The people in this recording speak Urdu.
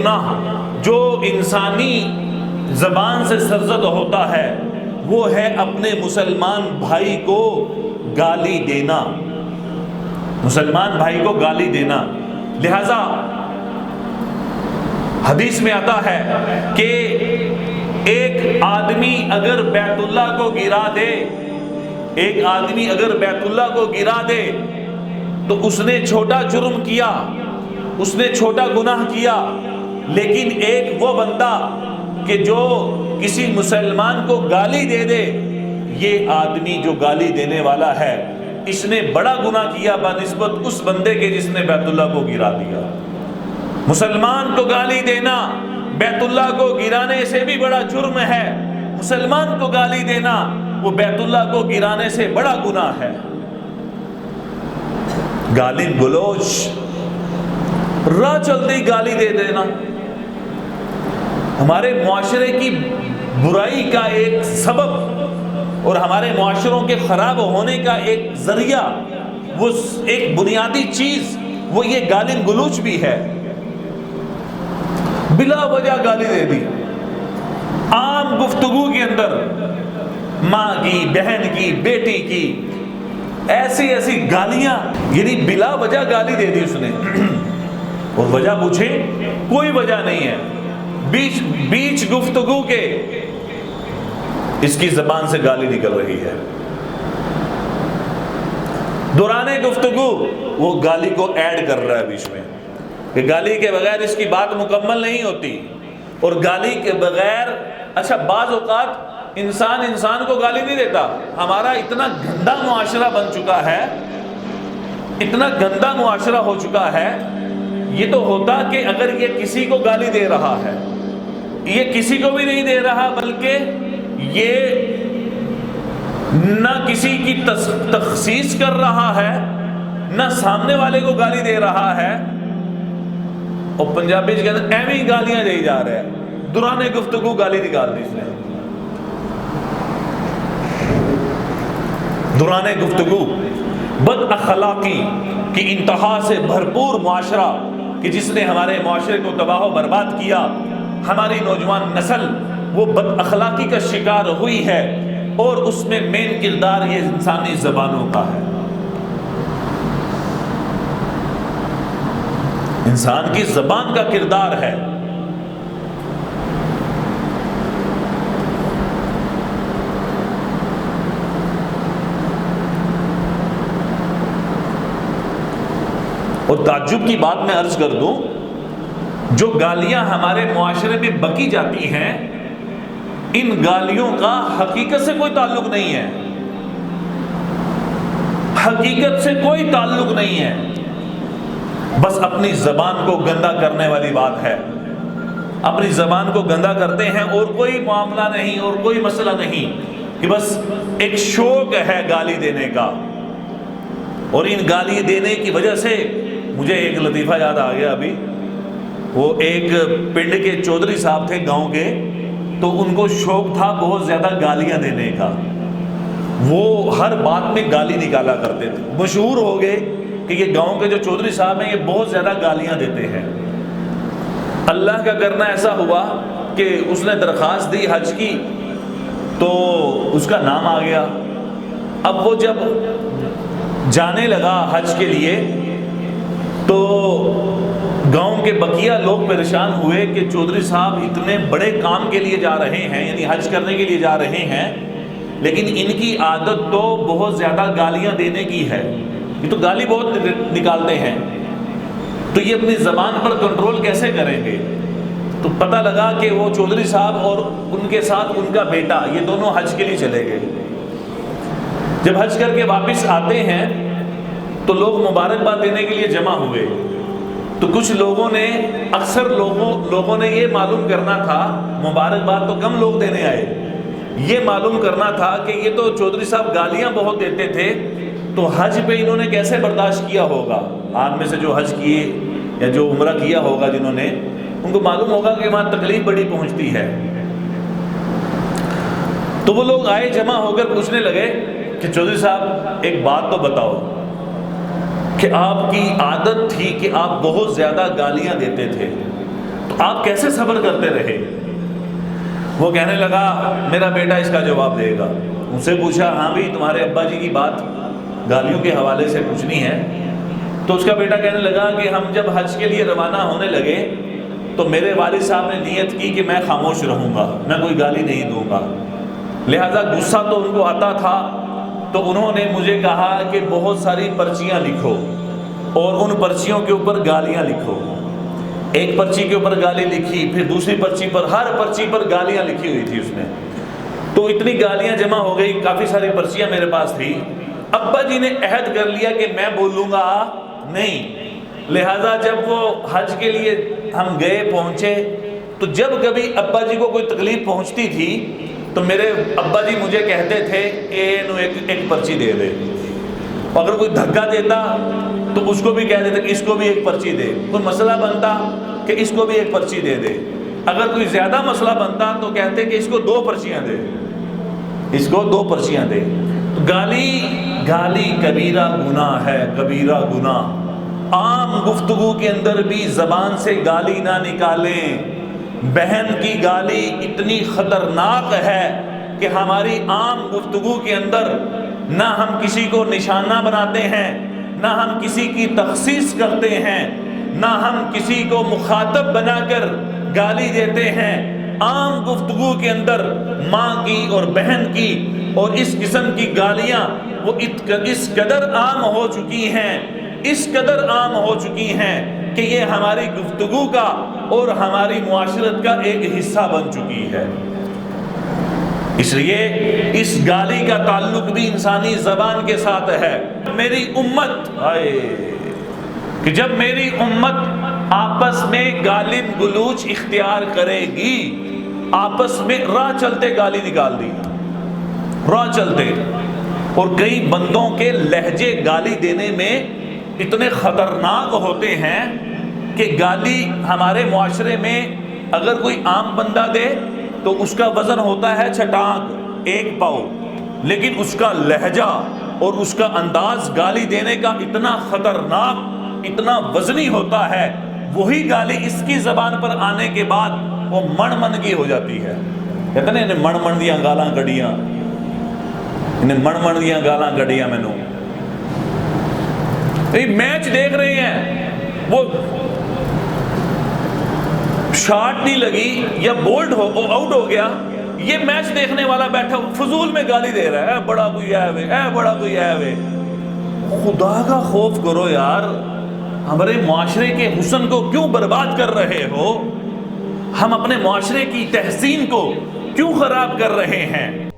گناہ جو انسانی زبان سے سرزد ہوتا ہے وہ ہے اپنے مسلمان بھائی کو گالی دینا، مسلمان بھائی کو گالی دینا۔ لہذا حدیث میں آتا ہے کہ ایک آدمی اگر بیت اللہ کو گرا دے، ایک آدمی اگر بیت اللہ کو گرا دے تو اس نے چھوٹا جرم کیا، اس نے چھوٹا گناہ کیا، لیکن ایک وہ بندہ کہ جو کسی مسلمان کو گالی دے دے، یہ آدمی جو گالی دینے والا ہے اس نے بڑا گناہ کیا بنسبت اس بندے کے جس نے بیت اللہ کو گرا دیا۔ مسلمان کو گالی دینا بیت اللہ کو گرانے سے بھی بڑا جرم ہے، مسلمان کو گالی دینا وہ بیت اللہ کو گرانے سے بڑا گناہ ہے۔ گالی گلوچ، راہ چلتے ہی گالی دے دینا ہمارے معاشرے کی برائی کا ایک سبب اور ہمارے معاشروں کے خراب ہونے کا ایک ذریعہ، وہ ایک بنیادی چیز وہ یہ گالی گلوچ بھی ہے۔ بلا وجہ گالی دے دی، عام گفتگو کے اندر ماں کی، بہن کی، بیٹی کی ایسی ایسی گالیاں، یعنی بلا وجہ گالی دے دی اس نے، اور وجہ پوچھے کوئی وجہ نہیں ہے، بیچ گفتگو کے اس کی زبان سے گالی نکل رہی ہے، دوران گفتگو وہ گالی کو ایڈ کر رہا ہے بیچ میں، کہ گالی کے بغیر اس کی بات مکمل نہیں ہوتی، اور گالی کے بغیر اچھا بعض اوقات انسان کو گالی نہیں دیتا۔ ہمارا اتنا گندا معاشرہ بن چکا ہے، اتنا گندا معاشرہ ہو چکا ہے، یہ تو ہوتا کہ اگر یہ کسی کو گالی دے رہا ہے، یہ کسی کو بھی نہیں دے رہا بلکہ یہ نہ کسی کی تخصیص کر رہا ہے نہ سامنے والے کو گالی دے رہا ہے، اور پنجابی کے اندر ایویں گالیاں دی جا رہے ہیں، دوران گفتگو گالی نکال دی اس نے، دوران گفتگو بد اخلاقی کی انتہا سے بھرپور معاشرہ کہ جس نے ہمارے معاشرے کو تباہ و برباد کیا، ہماری نوجوان نسل وہ بد اخلاقی کا شکار ہوئی ہے، اور اس میں مین کردار یہ انسانی زبانوں کا ہے۔ انسان کی زبان کا کردار ہے۔ اور تعجب کی بات میں عرض کر دوں، جو گالیاں ہمارے معاشرے میں بکی جاتی ہیں، ان گالیوں کا حقیقت سے کوئی تعلق نہیں ہے، حقیقت سے کوئی تعلق نہیں ہے، بس اپنی زبان کو گندا کرنے والی بات ہے، اپنی زبان کو گندا کرتے ہیں، اور کوئی معاملہ نہیں اور کوئی مسئلہ نہیں، کہ بس ایک شوق ہے گالی دینے کا۔ اور ان گالی دینے کی وجہ سے مجھے ایک لطیفہ یاد آ گیا ابھی، وہ ایک پنڈ کے چودھری صاحب تھے گاؤں کے، تو ان کو شوق تھا بہت زیادہ گالیاں دینے کا، وہ ہر بات میں گالی نکالا کرتے تھے، مشہور ہو گئے کہ یہ گاؤں کے جو چودھری صاحب ہیں یہ بہت زیادہ گالیاں دیتے ہیں۔ اللہ کا کرنا ایسا ہوا کہ اس نے درخواست دی حج کی، تو اس کا نام آ گیا۔ اب وہ جب جانے لگا حج کے لیے تو گاؤں کے بقیہ لوگ پریشان ہوئے کہ چودھری صاحب اتنے بڑے کام کے لیے جا رہے ہیں، یعنی حج کرنے کے لیے جا رہے ہیں، لیکن ان کی عادت تو بہت زیادہ گالیاں دینے کی ہے، یہ تو گالی بہت نکالتے ہیں، تو یہ اپنی زبان پر کنٹرول کیسے کریں گے؟ تو پتہ لگا کہ وہ چودھری صاحب اور ان کے ساتھ ان کا بیٹا یہ دونوں حج کے لیے چلے گئے۔ جب حج کر کے واپس آتے ہیں تو لوگ مبارکباد دینے کے لیے جمع ہوئے، تو کچھ لوگوں نے اکثر لوگوں نے یہ معلوم کرنا تھا، مبارکباد تو کم لوگ دینے آئے، یہ معلوم کرنا تھا کہ یہ تو چودھری صاحب گالیاں بہت دیتے تھے، تو حج پہ انہوں نے کیسے برداشت کیا ہوگا؟ آپ میں سے جو حج کیے یا جو عمرہ کیا ہوگا جنہوں نے، ان کو معلوم ہوگا کہ وہاں تکلیف بڑی پہنچتی ہے۔ تو وہ لوگ آئے جمع ہو کر پوچھنے لگے کہ چودھری صاحب ایک بات تو بتاؤ کہ آپ کی عادت تھی کہ آپ بہت زیادہ گالیاں دیتے تھے، تو آپ کیسے صبر کرتے رہے؟ وہ کہنے لگا میرا بیٹا اس کا جواب دے گا۔ ان سے پوچھا ہاں بھی تمہارے ابا جی کی بات گالیوں کے حوالے سے پوچھنی ہے؟ تو اس کا بیٹا کہنے لگا کہ ہم جب حج کے لیے روانہ ہونے لگے تو میرے والد صاحب نے نیت کی کہ میں خاموش رہوں گا، میں کوئی گالی نہیں دوں گا، لہذا غصہ تو ان کو آتا تھا، تو انہوں نے مجھے کہا کہ بہت ساری پرچیاں لکھو اور ان پرچیوں کے اوپر گالیاں لکھو۔ ایک پرچی کے اوپر گالی لکھی، پھر دوسری پرچی پر، ہر پرچی پر گالیاں لکھی ہوئی تھی اس نے۔ تو اتنی گالیاں جمع ہو گئی، کافی ساری پرچیاں میرے پاس تھی۔ ابا جی نے عہد کر لیا کہ میں بولوں گا نہیں، لہذا جب وہ حج کے لیے ہم گئے پہنچے تو جب کبھی ابا جی کو کوئی تکلیف پہنچتی تھی تو میرے ابا جی مجھے کہتے تھے ایک پرچی دے دے، اگر کوئی دھکا دیتا تو اس کو بھی کہہ دیتے کہ اس کو بھی ایک پرچی دے، کوئی مسئلہ بنتا کہ اس کو بھی ایک پرچی دے دے، اگر کوئی زیادہ مسئلہ بنتا تو کہتے کہ اس کو 2 پرچیاں دے، اس کو 2 پرچیاں دے۔ گالی کبیرہ گناہ ہے، کبیرہ گناہ۔ عام گفتگو کے اندر بھی زبان سے گالی نہ نکالیں۔ بہن کی گالی اتنی خطرناک ہے کہ ہماری عام گفتگو کے اندر نہ ہم کسی کو نشانہ بناتے ہیں، نہ ہم کسی کی تخصیص کرتے ہیں، نہ ہم کسی کو مخاطب بنا کر گالی دیتے ہیں۔ عام گفتگو کے اندر ماں کی اور بہن کی اور اس قسم کی گالیاں وہ اس قدر عام ہو چکی ہیں، اس قدر عام ہو چکی ہیں کہ یہ ہماری گفتگو کا اور ہماری معاشرت کا ایک حصہ بن چکی ہے۔ اس لیے اس گالی کا تعلق بھی انسانی زبان کے ساتھ ہے۔ میری امت کہ جب میری امت آپس میں گالی گلوچ اختیار کرے گی، آپس میں راہ چلتے گالی نکال دی، راہ چلتے، اور کئی بندوں کے لہجے گالی دینے میں اتنے خطرناک ہوتے ہیں کہ گالی ہمارے معاشرے میں اگر کوئی عام بندہ دے تو اس کا وزن ہوتا ہے چھٹانک 1 پاؤ، لیکن اس کا لہجہ اور اس کا انداز گالی دینے کا اتنا خطرناک، اتنا وزنی ہوتا ہے، وہی گالی اس کی زبان پر آنے کے بعد وہ من کی ہو جاتی ہے۔ کہتے ہیں انہیں من دیاں گالاں گڑیاں، انہیں من دیاں گالاں گڑیاں مینوں۔ میچ دیکھ رہے ہیں، وہ شاٹ نہیں لگی یا بولڈ ہو آؤٹ ہو گیا، یہ میچ دیکھنے والا بیٹھا فضول میں گالی دے رہا ہے، اے بڑا کوئی ہے وے، اے بڑا کوئی ہے وے۔ خدا کا خوف کرو یار، ہمارے معاشرے کے حسن کو کیوں برباد کر رہے ہو؟ ہم اپنے معاشرے کی تحسین کو کیوں خراب کر رہے ہیں؟